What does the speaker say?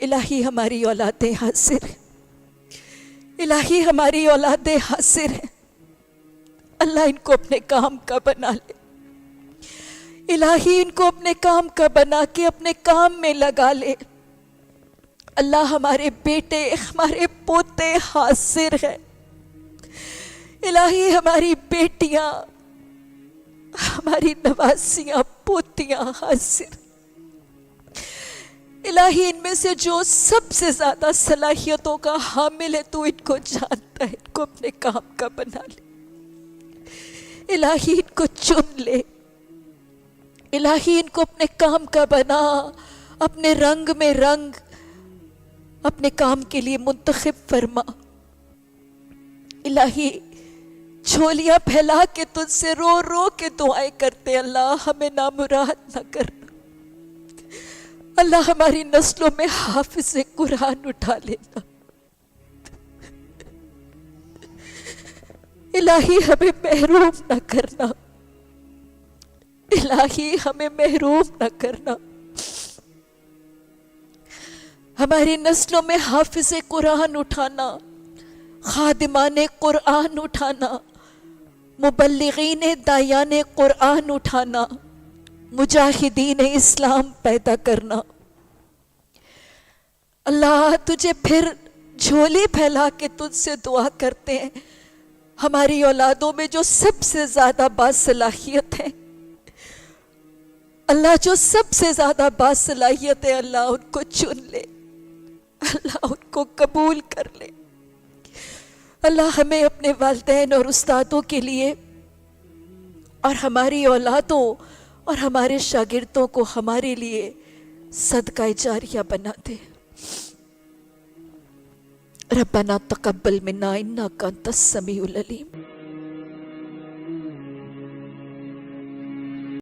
الہی ہماری اولادیں حاضر ہیں، الہی ہماری اولادیں حاضر ہیں، اللہ ان کو اپنے کام کا بنا لے، الہی ان کو اپنے کام کا بنا کے اپنے کام میں لگا لے۔ اللہ ہمارے بیٹے ہمارے پوتے حاضر ہیں، الہی ہماری بیٹیاں ہماری نوازیاں پوتیاں حاضر، الہی ان میں سے جو سب سے زیادہ صلاحیتوں کا حامل ہے تو ان کو جانتا ہے، ان کو اپنے کام کا بنا لے، الہی ان کو چن لے، الہی ان کو اپنے کام کا بنا، اپنے رنگ میں رنگ، اپنے کام کے لیے منتخب فرما۔ الہی جھولیاں پھیلا کے تجھ سے رو رو کے دعائیں کرتے، اللہ ہمیں نامراد نہ کرنا، اللہ ہماری نسلوں میں حافظ قرآن اٹھا لینا، الہی ہمیں محروم نہ کرنا، الہی ہمیں محروم نہ کرنا، ہماری نسلوں میں حافظ قرآن اٹھانا، خادمان قرآن اٹھانا، مبلغین دایان قرآن اٹھانا، مجاہدین اسلام پیدا کرنا۔ اللہ تجھے پھر جھولی پھیلا کے تجھ سے دعا کرتے ہیں، ہماری اولادوں میں جو سب سے زیادہ باصلاحیت ہے، اللہ جو سب سے زیادہ باصلاحیت ہے، اللہ ان کو چن لے، اللہ ان کو قبول کر لے۔ اللہ ہمیں اپنے والدین اور استادوں کے لیے اور ہماری اولادوں اور ہمارے شاگردوں کو ہمارے لیے صدقہ جاریہ بنا دے۔ ربنا تقبل منا انک انت السمیع العلیم۔